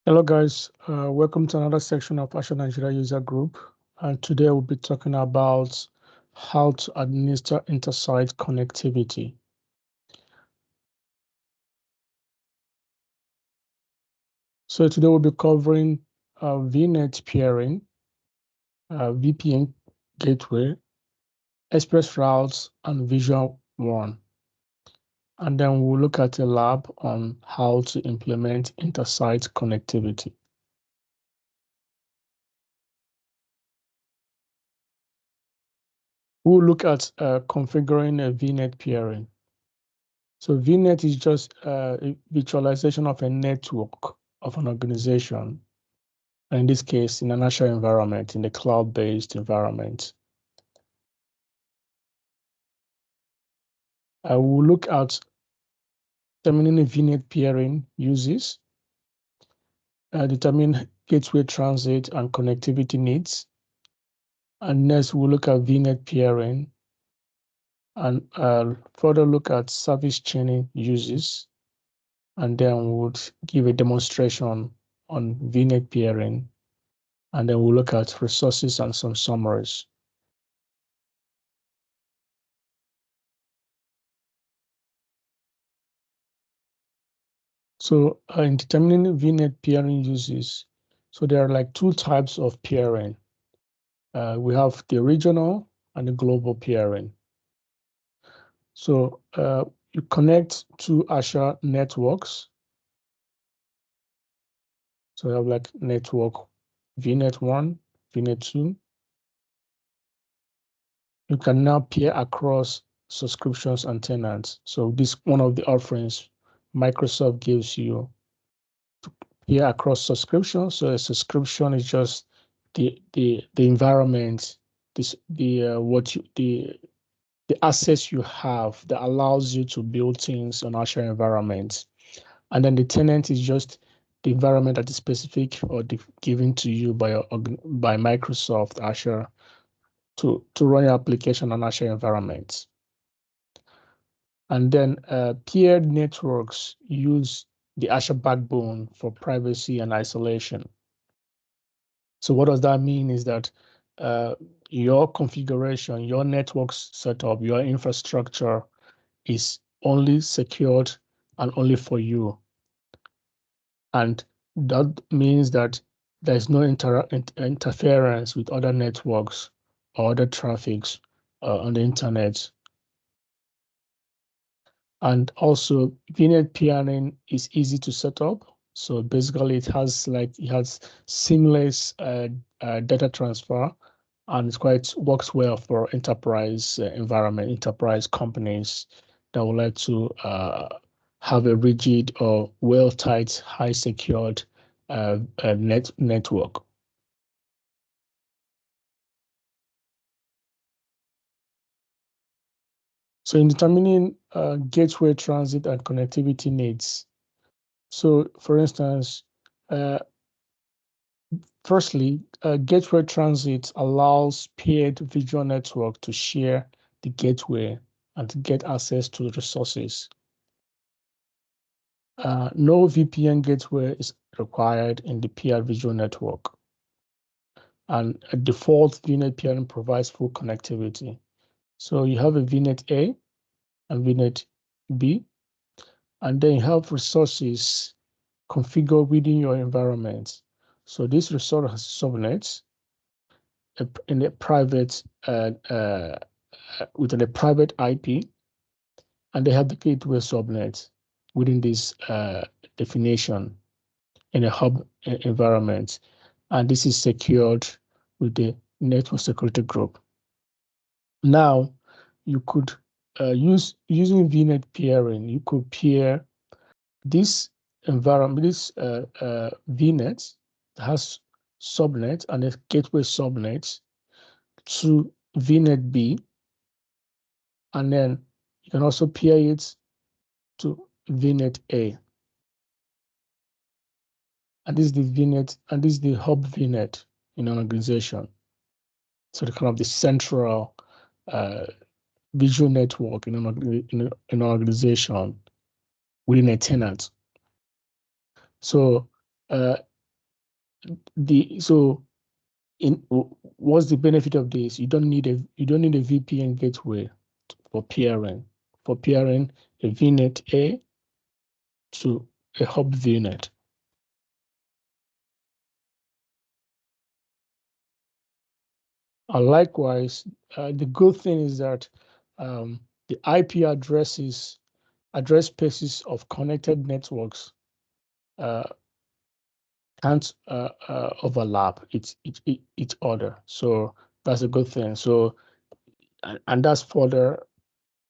Hello guys, welcome to another section of Azure Nigeria User Group. And today we'll be talking about how to administer intersite connectivity. So today we'll be covering VNet peering, VPN gateway, express routes, and Visual 1. And then we'll look at a lab on how to implement intersite connectivity. We'll look at configuring a VNet peering. So VNet is just a virtualization of a network of an organization, and in this case, in an Azure environment, in the cloud-based environment. I will look at determining VNet peering uses, determine gateway transit and connectivity needs, and next we'll look at VNet peering, and further look at service chaining uses, and then we would give a demonstration on VNet peering, and then we'll look at resources and some summaries. So in determining VNet peering uses, so there are like two types of peering. We have the regional and the global peering. So you connect to Azure networks. So you have like network VNet 1, VNet 2. You can now peer across subscriptions and tenants. So this one of the offerings Microsoft gives you to peer across subscriptions. So a subscription is just the environment, the access you have that allows you to build things on Azure environments. And then the tenant is just the environment that is specific or given to you by Microsoft Azure to run your application on Azure environments. And then peered networks use the Azure backbone for privacy and isolation. So what does that mean is that your configuration, your network setup, your infrastructure is only secured and only for you. And that means that there's no interference with other networks or other traffics on the internet. And also VNet peering is easy to set up. So basically it has seamless data transfer, and it works well for enterprise environment, enterprise companies that would like to have a rigid or well-tight, high secured network. So in determining gateway transit and connectivity needs, so for instance, firstly, gateway transit allows paired visual network to share the gateway and to get access to the resources. No VPN gateway is required in the paired visual network. And a default VNet peering provides full connectivity. So you have a VNet A and VNet B, and then you have resources configured within your environment. So this resource has subnets in a private within a private IP, and they have the gateway subnet within this definition in a hub environment, and this is secured with the network security group. Now, you could using VNet peering, you could peer this environment, this VNet has subnet and a gateway subnet to VNet B, and then you can also peer it to VNet A. And this is the VNet, and this is the hub VNet in an organization. So the kind of the central visual network in an organization within a tenant. So what's the benefit of this? You don't need a VPN gateway for peering. For peering a VNet A to a hub VNet. And likewise, the good thing is that the IP address spaces of connected networks can't overlap each other. So that's a good thing. So and that's further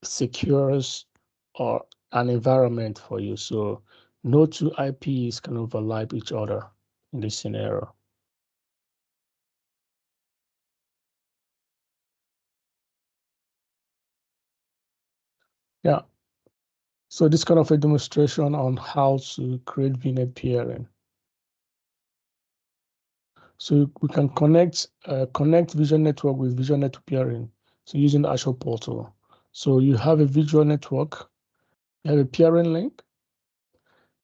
secures or an environment for you. So no two IPs can overlap each other in this scenario. Yeah. So this kind of a demonstration on how to create VNet peering. So we can connect visual network with visual network peering. So using the Azure portal. So you have a visual network, you have a peering link,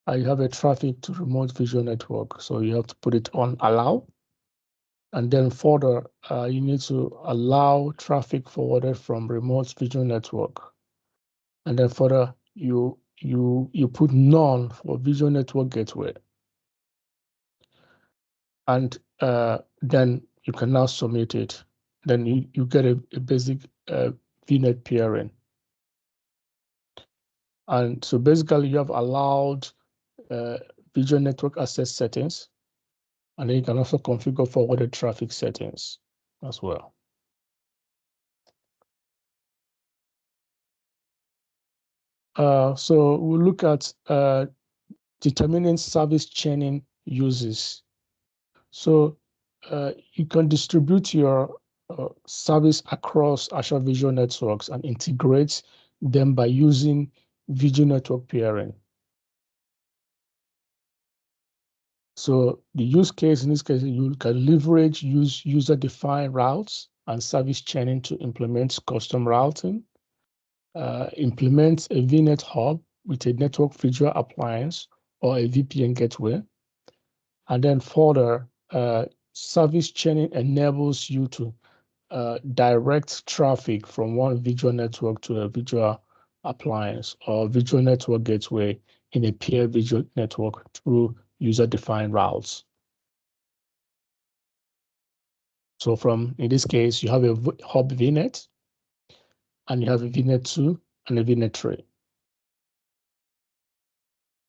and you have a traffic to remote visual network. So you have to put it on allow. And then further, you need to allow traffic forwarded from remote visual network. And then further, you put none for visual network gateway. And then you can now submit it. Then you get a basic VNet peering. And so basically you have allowed visual network access settings, and then you can also configure forwarded traffic settings as well. So we'll look at determining service chaining uses. So you can distribute your service across Azure Visual Networks and integrate them by using Visual Network peering. So the use case in this case, you can leverage user-defined routes and service chaining to implement custom routing, implement a VNet hub with a network visual appliance or a VPN gateway. And then further, service chaining enables you to direct traffic from one visual network to a visual appliance or visual network gateway in a peer visual network through user-defined routes. So in this case, you have a hub VNet, and you have a VNet 2 and a VNet 3.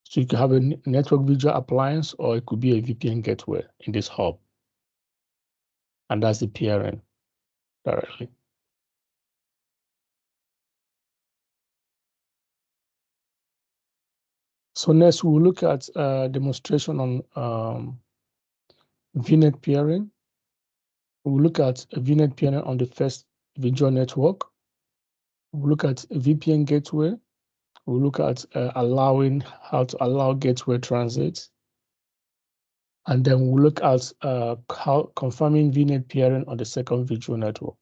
So you can have a network visual appliance, or it could be a VPN gateway in this hub. And that's the peering directly. So next, we'll look at demonstration on VNet peering. We'll look at a VNet peering on the first visual network. We'll look at a VPN gateway. We'll look at how to allow gateway transit. And then we'll look at how confirming VNet peering on the second visual network.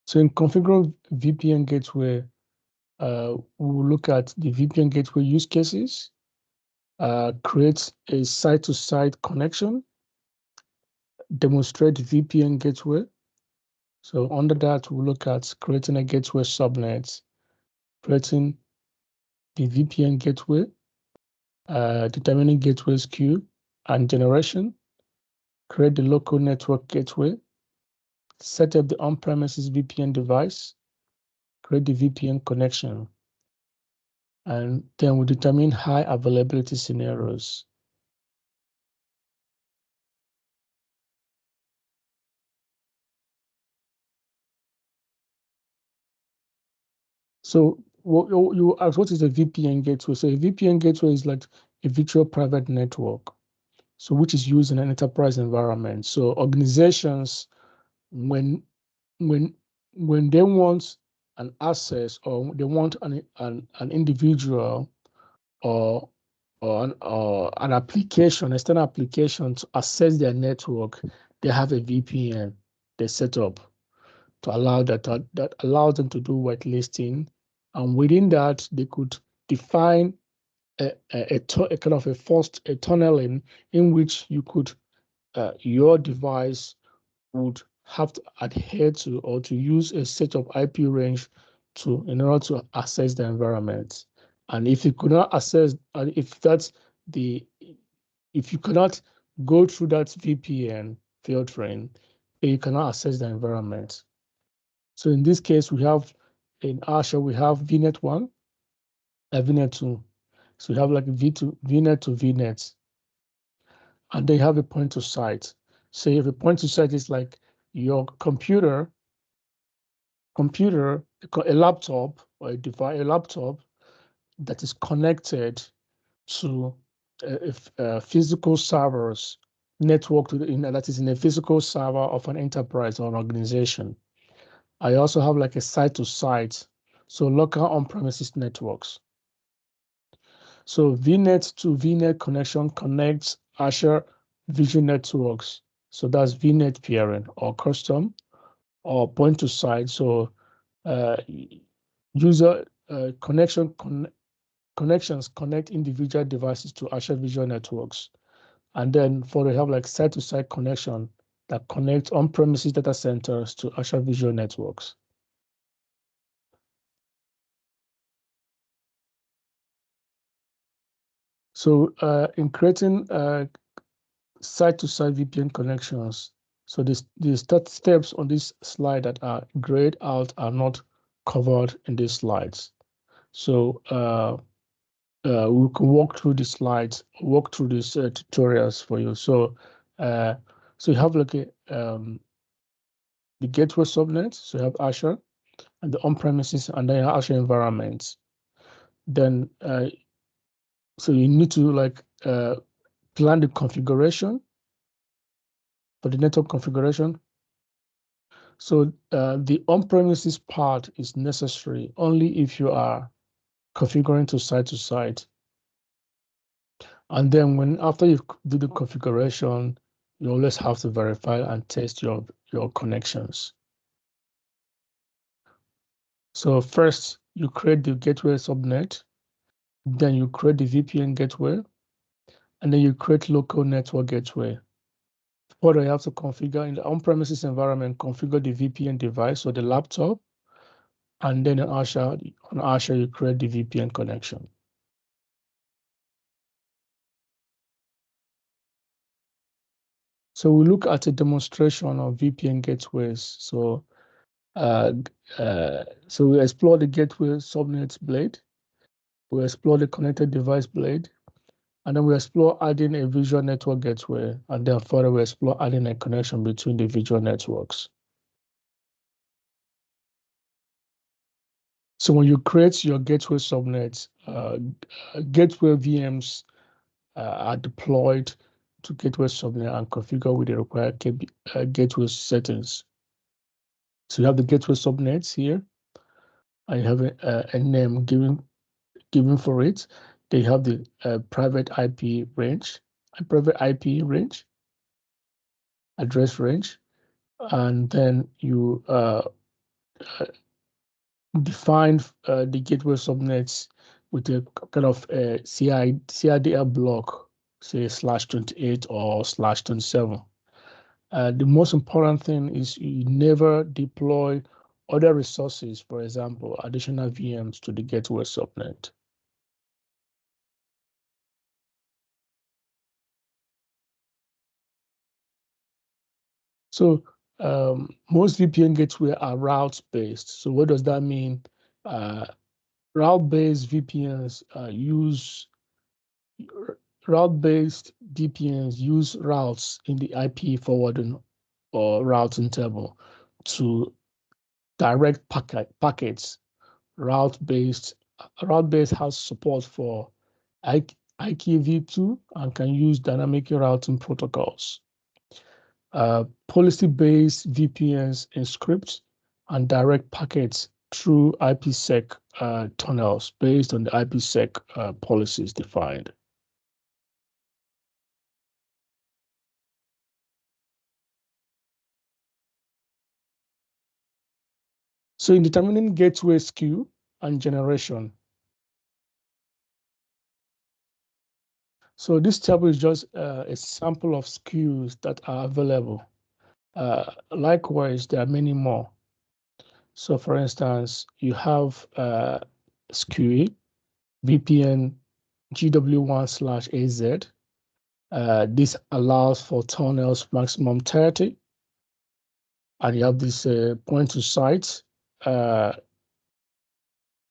So in configuring VPN gateway, we'll look at the VPN gateway use cases, create a site-to-site connection, demonstrate VPN gateway. So under that, we'll look at creating a gateway subnet, creating the VPN gateway, determining gateways queue and generation, create the local network gateway, set up the on-premises VPN device, create the VPN connection, and then we determine high availability scenarios. So you ask, what is a VPN gateway? So a VPN gateway is like a virtual private network, so which is used in an enterprise environment. So organizations, when they want an access, or they want an individual or an application, external application to access their network, they have a VPN they set up to allow that allows them to do whitelisting And within that, they could define a kind of a tunneling in which you could your device would have to adhere to or to use a set of IP range in order to access the environment. And if you could not access, and if you cannot go through that VPN filtering, then you cannot access the environment. So in this case, in Azure, we have VNet 1 and VNet 2. So we have like VNet to VNet. And they have a point to site. So if a point to site is like your computer, a laptop or a laptop that is connected to physical servers network that is in a physical server of an enterprise or an organization. I also have like a site to site, so local on-premises networks. So VNet to VNet connection connects Azure Vision networks. So that's VNet peering or custom or point to site. So user connections connect individual devices to Azure Visual networks. And then they have like site-to-site connection that connects on-premises data centers to Azure Visual networks. So in creating site-to-site VPN connections, so the steps on this slide that are grayed out are not covered in these slides. So we can walk through the slides, walk through these tutorials for you. So you have like the gateway subnet, so you have Azure, and the on-premises, and then Azure environments. Then so you need to like plan the configuration for the network configuration. So the on-premises part is necessary only if you are configuring to site. And then after you do the configuration, you always have to verify and test your connections. So first, you create the gateway subnet, then you create the VPN gateway, and then you create local network gateway. Further, you have to configure in the on-premises environment, configure the VPN device or the laptop, and then on Azure, you create the VPN connection. So we look at a demonstration of VPN gateways. So we explore the gateway subnet blade, we explore the connected device blade, and then we explore adding a visual network gateway, and then further we explore adding a connection between the visual networks. So when you create your gateway subnet, gateway VMs are deployed to gateway subnet and configured with the required gateway settings. So you have the gateway subnets here. I have a name given for it. They have the private IP range, address range, and then you define the gateway subnets with a kind of CIDR block, say /28 or /27. The most important thing is you never deploy other resources, for example, additional VMs to the gateway subnet. So most VPN gateway are route-based. So what does that mean? Route-based VPNs use route-based VPNs use routes in the IP forwarding or routing table to direct packets. Route-based has support for IKV2 and can use dynamic routing protocols. Policy-based VPNs encrypt and direct packets through IPsec tunnels based on the IPsec policies defined. So in determining gateway skew, and generation. So this table is just a sample of SKUs that are available. Likewise, there are many more. So for instance, you have SKU, VPN GW1/AZ. This allows for tunnels maximum 30. And you have this point to site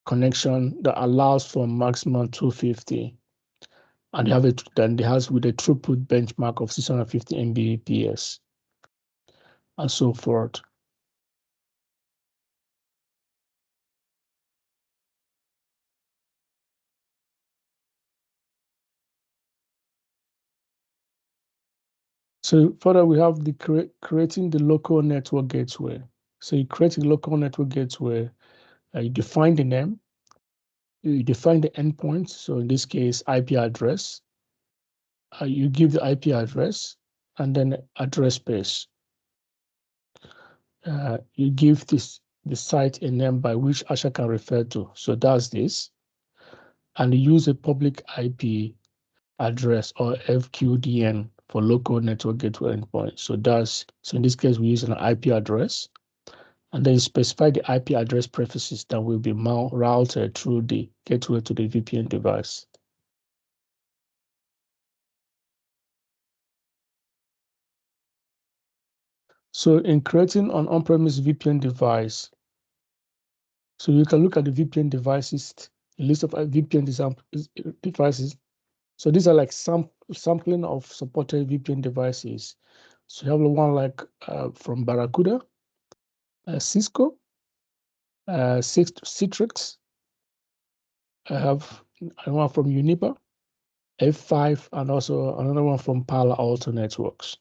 connection that allows for maximum 250. And you have it, then it has with a throughput benchmark of 650 Mbps and so forth. So further, we have the creating the local network gateway. So you create a local network gateway, you define the name, you define the endpoint. So in this case, IP address. You give the IP address and then address space. You give the site a name by which Azure can refer to. So that's this. And you use a public IP address or FQDN for local network gateway endpoint. So in this case, we use an IP address. And then you specify the IP address prefixes that will be routed through the gateway to the VPN device. So in creating an on-premise VPN device, so you can look at the VPN devices, a list of VPN devices. So these are like sampling of supported VPN devices. So you have one like from Barracuda, Cisco, Citrix. I have one from Uniper, F5, and also another one from Palo Alto Networks.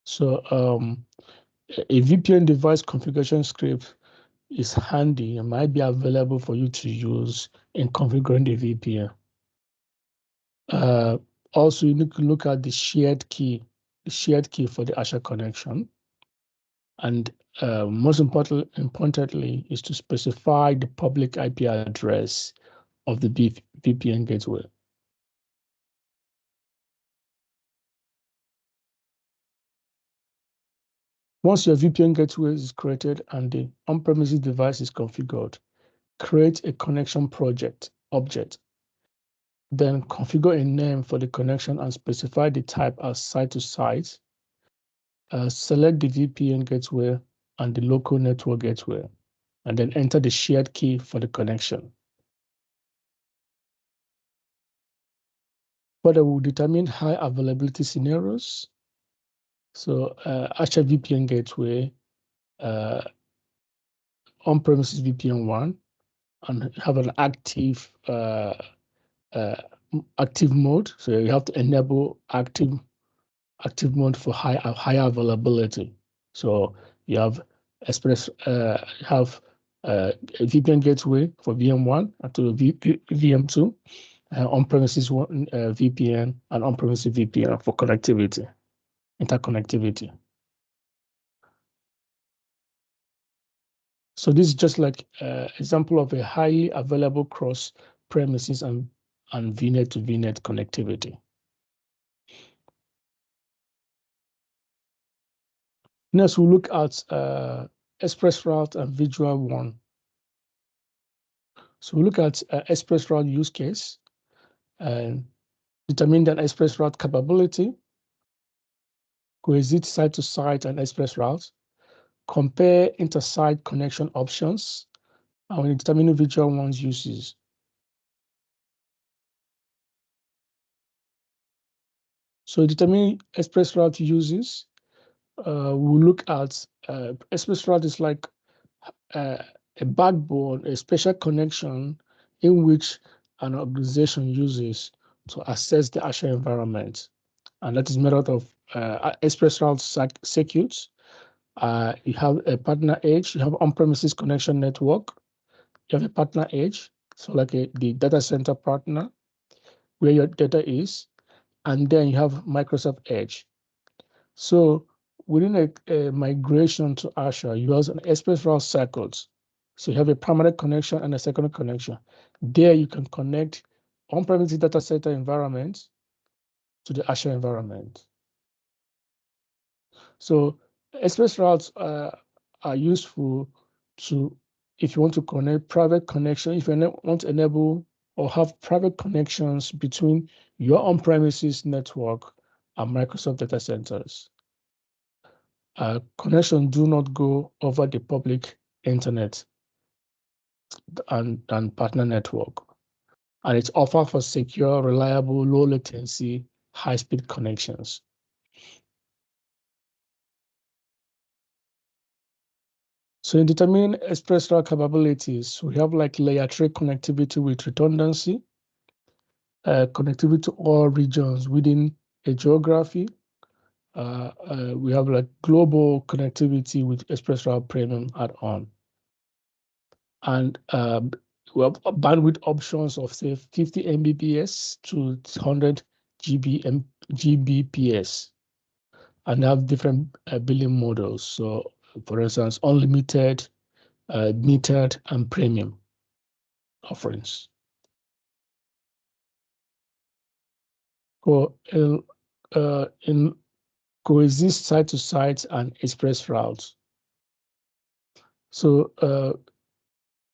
So a VPN device configuration script is handy and might be available for you to use in configuring the VPN. Also, you need to look at the shared key for the Azure connection. And most importantly, is to specify the public IP address of the VPN gateway. Once your VPN gateway is created and the on-premises device is configured, create a connection object. Then configure a name for the connection and specify the type as site-to-site. Select the VPN gateway and the local network gateway, and then enter the shared key for the connection. Further, we'll determine high availability scenarios. So Azure VPN gateway, on-premises VPN 1, and have an active mode. So you have to enable active mode for higher availability. So you have a VPN gateway for VM1 and to VM2, on-premises VPN and on-premises VPN for connectivity, interconnectivity. So this is just like an example of a highly available cross-premises and VNet to VNet connectivity. Next, we'll look at ExpressRoute and Visual One. So we look at ExpressRoute use case and determine the ExpressRoute capability, coexist site-to-site and ExpressRoute, compare Intersite connection options, and we determine Visual One's uses. So determine ExpressRoute uses. We'll look at ExpressRoute is like a backbone, a special connection in which an organization uses to access the Azure environment. And that is made out of ExpressRoute circuits. You have a partner edge, you have on-premises connection network, you have a partner edge, so like the data center partner, where your data is, and then you have Microsoft Edge. So within a migration to Azure, you have an ExpressRoute circuit. So you have a primary connection and a secondary connection. There you can connect on-premises data center environment to the Azure environment. So express routes are useful to, if you want to connect private connection, if you want to enable or have private connections between your on-premises network and Microsoft data centers. Connections do not go over the public internet and partner network. And it's offered for secure, reliable, low latency, high-speed connections. So in determining express route capabilities, we have like layer 3 connectivity with redundancy, connectivity to all regions within a geography. We have like global connectivity with express route premium add-on. And we have bandwidth options of say 50 Mbps to 100 Gbps. And they have different billing models. So for instance, unlimited, metered, and premium offerings. So in coexist site-to-site and express routes. So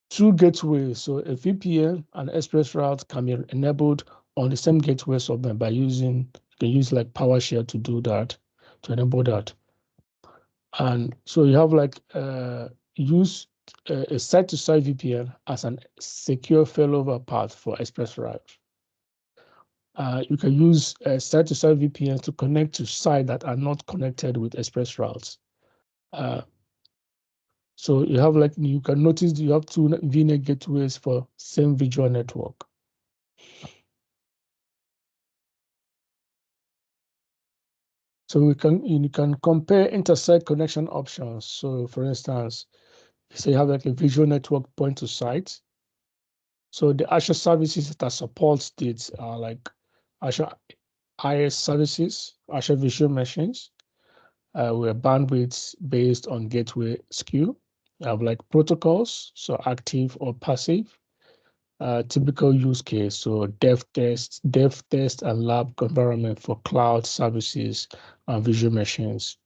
two gateways, so a VPN and express route can be enabled on the same gateway subnet by using, you can use like PowerShell to do that, to enable that. And so you have like use a site-to-site VPN as an secure failover path for express route. You can use site-to-site VPN to connect to sites that are not connected with express routes. So you have like, you can notice you have two VNet gateways for same visual network. So you can compare intersite connection options. So for instance, say you have like a visual network point to site. So the Azure services that support this are like Azure IS services, Azure Visual Machines, where bandwidths based on gateway SKU. You have like protocols, so active or passive. Typical use case, so dev test, and lab environment for cloud services and visual machines.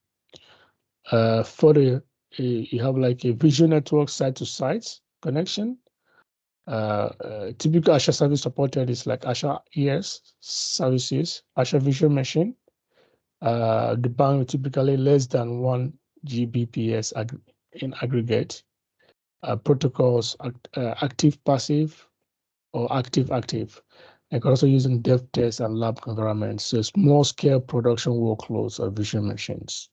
For you have like a visual network site-to-site connection. Typical Azure service supported is like Azure ES services, Azure Visual Machine. The bandwidth typically less than 1 Gbps in aggregate. Protocols, active, passive, or active. I can also use in dev test and lab environments, so small scale production workloads of visual machines.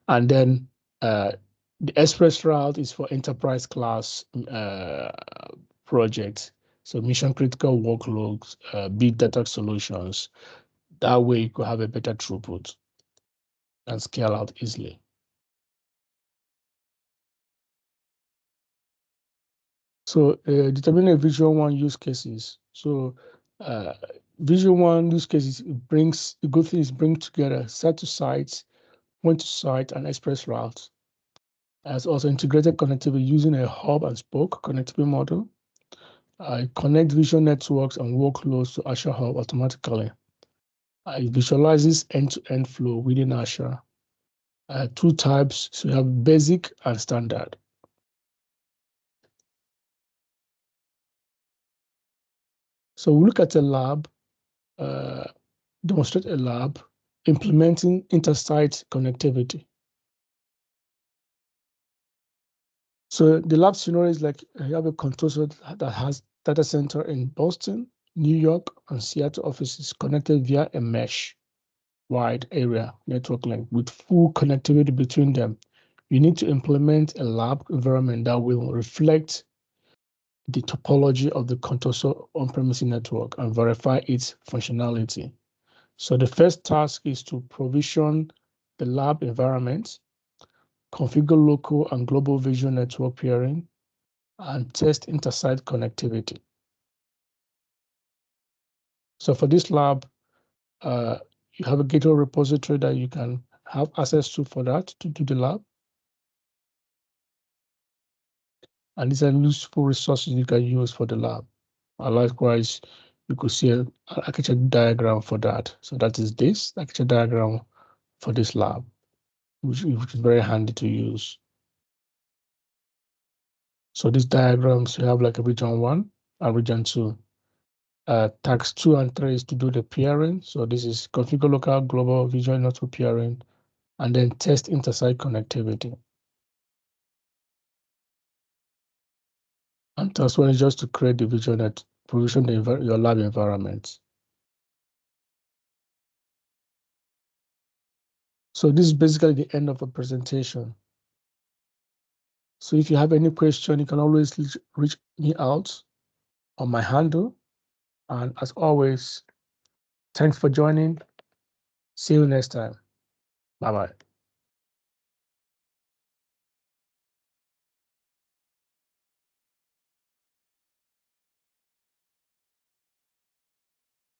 And then the express route is for enterprise class projects. So mission critical workloads, big data solutions. That way you could have a better throughput and scale out easily. So determining visual one use cases. So visual one use cases, the good thing is bring together site-to-site, point-to-site, and express routes. As also integrated connectivity using a hub and spoke connectivity model. Connect visual networks and workloads to Azure Hub automatically. It visualizes end-to-end flow within Azure. Two types, so you have basic and standard. So we look at a lab, demonstrate a lab implementing intersite connectivity. So the lab scenario is like you have a control center that has data center in Boston, New York, and Seattle offices connected via a mesh wide area network link with full connectivity between them. You need to implement a lab environment that will reflect the topology of the control on-premise network and verify its functionality. So the first task is to provision the lab environment, configure local and global visual network peering, and test intersite connectivity. So for this lab, you have a GitHub repository that you can have access to for that to do the lab. And these are useful resources you can use for the lab. And likewise, you could see an architecture diagram for that. So that is this architecture diagram for this lab, which is very handy to use. So these diagrams, you have like a region 1 and region 2. Tags 2 and 3 is to do the peering. So this is configure local global visual network peering, and then test intersite connectivity. And task 1 is just to create the visual net, provision your lab environment. So this is basically the end of the presentation. So if you have any question, you can always reach me out on my handle. And as always, thanks for joining. See you next time. Bye-bye.